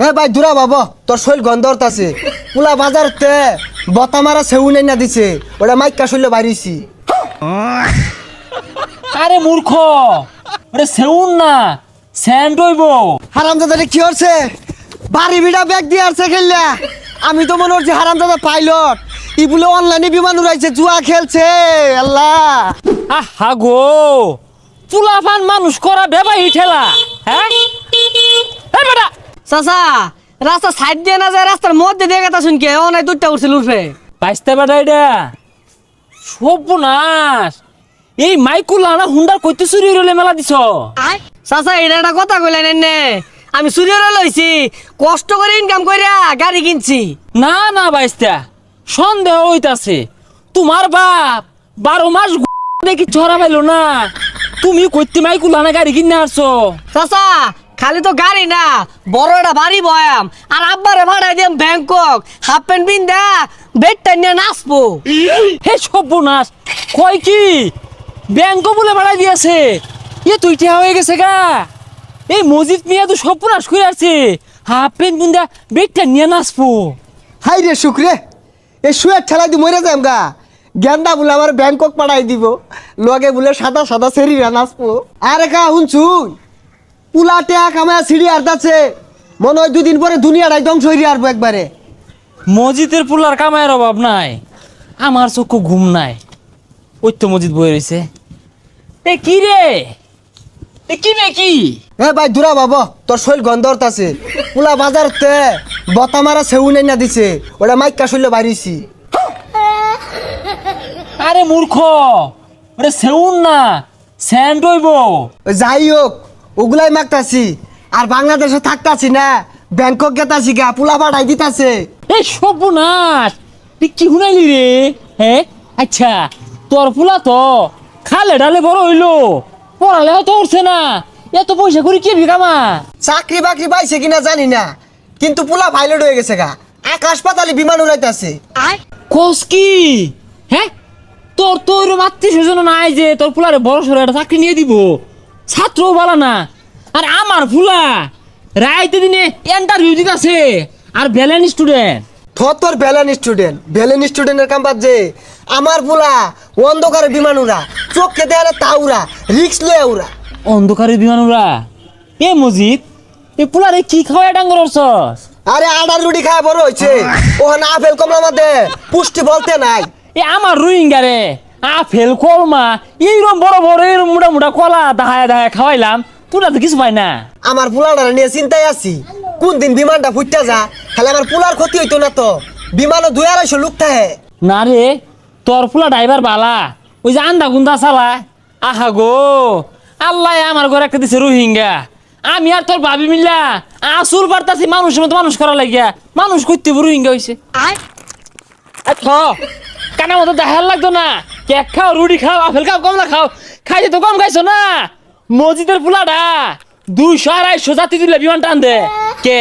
এ ভাই দূরা বাবা, তোর শৈল গন্ধরত আছে। পুলা বাজারতে বতা মারা সেউ নাই না দিছে, ওটা মাইকা শৈল বাড়িছি। আরে মূর্খ, ওরে সেউন না, স্যান্ড হইব। হারামজাদা কি হচ্ছে? বাড়ি বিড়া ব্যাগ দিয়ে আসছে খেললা। আমি তো মনে হচ্ছে হারামজাদা পাইলট, ই বলে অনলাইনে বিমান উড়াইছে, জুয়া খেলছে। আল্লাহ আহা গো, চুলাফান মানুষ করা বেবাই ঠেলা। হ্যাঁ বেটা চাচা, রাস্তা সাইড দিয়ে না যায়, রাস্তার মধ্যে দিয়ে কথা শুনকে ও নাই দুধটা উঠছিল উঠবে। বাইসতে বেটা এটা সর্বনাশ। এই মাইকুলা না হুন্ডার কইতে চুরি হইলে মেলা দিছ। চাচা এটা একটা কথা কইলেন নে, আমি চুরিয়ে লইছি, কষ্ট করে ইনকাম কইরা গাড়ি কিনছি। না না বাইসতা, সন্দেহ হইতাছে। তোমার বাপ 12 মাস দেখি ছড়া পাইলো না, তুমি কইতে মাইকুলা না গাড়ি কিনে আসছো। চাচা খালি তো গাড়ি না, বড় একটা বাড়ি বয়াম, আর আব্বারে ভাড়াই দিম ব্যাংকক, হাফ প্যান্ট পিন্দা বেডটা নিয়ে নাচবো। হে সর্বনাশ, কয় কি ব্যাংক বলে বাড়াই দিয়েছে? এ তুই ঠেয়া হয়ে গেছে গা। এই মজিদ মিয়া তো সর্বনাশ করে আছে, হাফ প্যান্ট বুন্দা বেগটা নিয়ে নাচবো। হাই রে শুক্রে, এ শুয়ে ঠেলাই দি মরে যাম গা। গেন্দা বলে আমার ব্যাংকক পাঠাই দিব, লগে বলে সাদা সাদা সেরিরা নাচবো। আরে কা শুনছুন, পুলা টেয়া কামায় সিঁড়ি আর্দাচ্ছে, মনে হয় 2 দিন পরে দুনিয়াটাই ধ্বংস হয়ে আসবো একবারে। মসজিদের পুলার কামায়ের অভাব নাই, আমার চক্ষু ঘুম নাই। ওই তো মসজিদ বয়ে রয়েছে। এ কি রে, এ কি রে কি? এ ভাই দূরা বাবা, তোর শৈল গন্ধরত আছে। পুলা বাজারতে বতা মারা সেউ নাই না দিছে, ওটা মাইকা শৈল বাড়িছি। আরে মূর্খ, ওরে সেউন না, স্যান্ড হইব। যাই হোক, ওগুলাই মাগতাছি। আর বাংলাদেশে থাকতাছি না, ব্যাংকক গেতাছি গা, পুলা পাঠাই দিতাছে। এই সর্বনাশ, তুই কি শুনাইলি রে? হ্যাঁ আচ্ছা, তোর ফুলা তো খালে ডালে বড় হইলো, পড়ালেও তো উঠছে না, এত পয়সা করে কি বিকামা? চাকরি বাকরি পাইছে কিনা জানি না, কিন্তু পুলা পাইলট হয়ে গেছে গা, আকাশ পাতালে বিমান উড়াইতাছে। কোস কি? হ্যাঁ তোর তো ওইরকম আত্মীয় স্বজন নাই যে তোর ফুলারে বড় সড়ো একটা চাকরি নিয়ে দিব, ছাত্রও বলা না। আর আমার ফুলা রাইতে দিনে ইন্টারভিউ দিতেছে, আর ব্যালেন্স স্টুডেন্ট। তোর ভ্যালেন স্টুডেন্টের কাম বাদ যে, আমার পুলা অন্ধকারে বিমান উড়া, চোখকে দেয়ালে তা উড়া, রিক্স লয়ে উড়া। অন্ধকারের বিমান উড়া? এ মজিদ, এ ফুলারে কি খাওয়া ডাঙ্গর অর্চস? আরে আডার রুটি খায় বড় হয়েছে, ওখানে আপেল কমলা মধ্যে পুষ্টি বলতে নাই। এ আমার রোহিঙ্গা রে, আপেল কলমা এইরকম বড় বড় এরকম মোটা মোটা কলা দাহায় দাহায় খাওয়াইলাম, তোরা তো কিছু পাই না। আমার পুলাটা নিয়ে চিন্তায় আছি, কোন দিন বিমানটা ফুটতে যা, খালি আমার পুলার ক্ষতি হইতো না তো। বিমানও 2-250 লোক থাকে। না রে, তোর ফুলা ড্রাইভার বালা, ওই যে আন্দা গুন্দা চালা। আহা গো, আল্লাহ আমার ঘরে একটা দিছে রোহিঙ্গা, আমি আর তোর ভাবি মিল্লা আসুর বার্তাছি মানুষের মতো মানুষ করা লাগিয়া, মানুষ করতে রোহিঙ্গা হয়েছে। কানা মতো দেখার লাগতো না, কেক খাও, রুটি খাও, আপেল খাও, কমলা খাও, খাইতে তো কম খাইছো না। মসজিদের ফুলাটা 200-250 যাত্রী তুলে বিমান টান দে। কে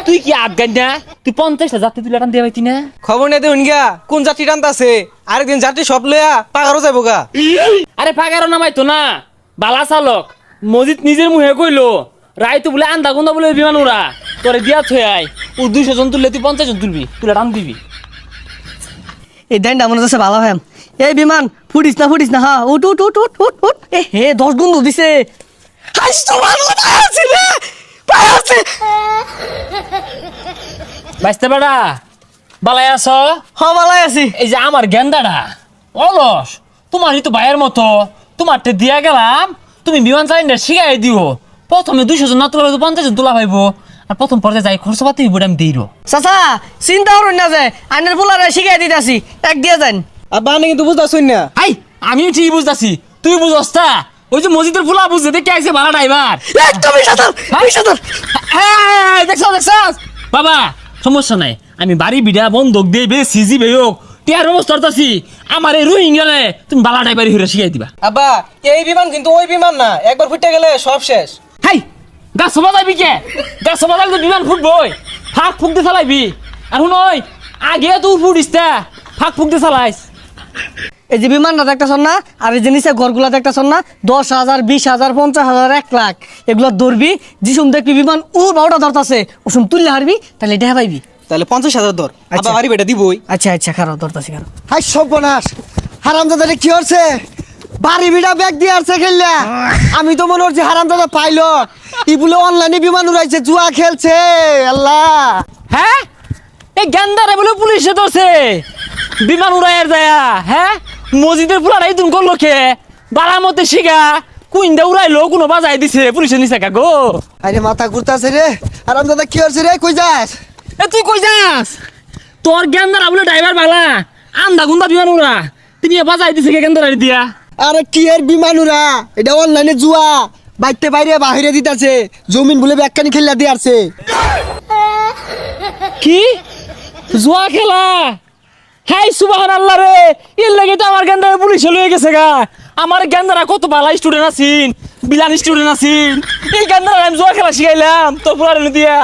তুই কি আফগান না? তুই 50টা যাত্রী তুলে টান দিয়ে পাইতি না? খবর নেই দেখুন গা, কোন যাত্রী টানতাছে, আরেকদিন যাত্রী সব লইয়া পাগারও যাবো গা। আরে পাগারও নামাইতো না, বালা চালক। মসজিদ নিজের মুহে কইলো রায় তো বলে আন্দা গুন্দা বলে বিমান উড়া, তোরে দিয়া থই আই, ও 200 জন তুললে তুই 50 জন তুলবি, তুলে টান দিবি। এই দেন মনে হচ্ছে ভালো হ্যাম। এই বিমান ফুটিস না, হ্যাঁ উঠ উঠ উঠ উঠ উঠ উঠ। এ হে 10 গুণ দিছে। বাইসতে বেড়া বালাই আছ? হ ভালাই আছি। এই যে আমার গেন্দাটা অলস, তোমারই তো ভাইয়ের মতো, তোমারটা দিয়া গেলাম, তুমি বিমান চালিনা শিখাই দিও। প্রথমে 200 জন না তোলা 50 জন তোলা পাইবো, আর প্রথম পর্যায়ে যাই খরচ পাতি হইব আমি দিই। চাচা চিন্তা করুন না যে আইনের পোলারে শিখাই দিতেছি, এক দিয়ে যান। আর বানে কিন্তু বুঝতেছুন না। আই আমি ঠিক বুঝতাছি, তুই বুঝস তা? ওই যে মসজিদের ফুলা বুঝতে দেখে আইছে ভাড়া ড্রাইভার। একদমই সাঁতার সাঁতার। দেখছ বাবা, সমস্যা নাই, আমি বাড়ি বিড়া বন্ধক দিয়ে বে সিজি বে হোক টিয়ার ব্যবস্থা করতেছি। আমার এই রোহিঙ্গালে তুমি বালা ড্রাইভারি হইরা শিখাই দিবা। আব্বা এই বিমান কিন্তু ওই বিমান না, একবার ফুটে গেলে সব শেষ। হাই গাছ সবা যাবি কে? গাছ সবা যাবি তো বিমান ফুটবই, ফাঁক ফুক দিয়ে চালাইবি। আর শুন, আগে তুই ফুটিস তা ফাঁক ফুক দিয়ে চালাইস। এই যে বিমানটা দেখতেছন না, আর এই যে নিচে ঘরগুলা দেখতেছন না, 10,000, 20,000, 50,000, 1 লাখ এগুলো ধরবি। যিসুম দেখবি বিমান বারোটা ধরতাছে, ওসুম তুললে হারবি, তাহলে এটা পাইবি। তাহলে 50,000 ধর, আচ্ছা। আবার বাড়ি বেটা দিবই। আচ্ছা আচ্ছা, খারাপ ধরতাছি খারাপ। হাই সর্বনাশ, হারামজাদারে কি হচ্ছে? বাড়ি বিড়া ব্যাগ দিয়ে আসছে খেললা। আমি তো মনে হচ্ছে হারামজাদা পাইলট, ই বলে অনলাইনে বিমান উড়াইছে, জুয়া খেলছে। আল্লাহ, হ্যাঁ এই গেন্দারে বলে পুলিশে ধরছে বিমান উড়াইয়ের যায়া। হ্যাঁ মসজিদের পুলারাই তুমি করলো খে বাড়ার মধ্যে শিখা কুইন্দা উড়াইলো, কোনো বাজাই দিছে পুলিশে নিছে কা গো। আরে মাথা ঘুরতাছে রে। হারামজাদা কি হচ্ছে রে? কই যাস? এ তুই কই যাস? তোর গেন্দারা বলে ড্রাইভার বালা আন্দা গুন্দা বিমান উড়া, তুমি বাজাই দিছে কে গেন্দারা দিয়া? আরে কি এর বিমান উড়া? এটা অনলাইনে জুয়া, বাইতে বাইরে বাহিরে দিতাছে, জমিন বলে ব্যাগখানি খেললা দিয়ে আসছে। কি জুয়া খেলা? হাই সুবহানাল্লাহ রে, এর লাগে তো আমার গেন্দারা পুলিশে লয়ে গেছে গা। আমার গেন্দারা কত ভালো স্টুডেন্ট আছিন, বিলান স্টুডেন্ট আছিন, এই গেন্দারা আমি জুয়া খেলা শিখাইলাম তোর পুরানো দিয়া।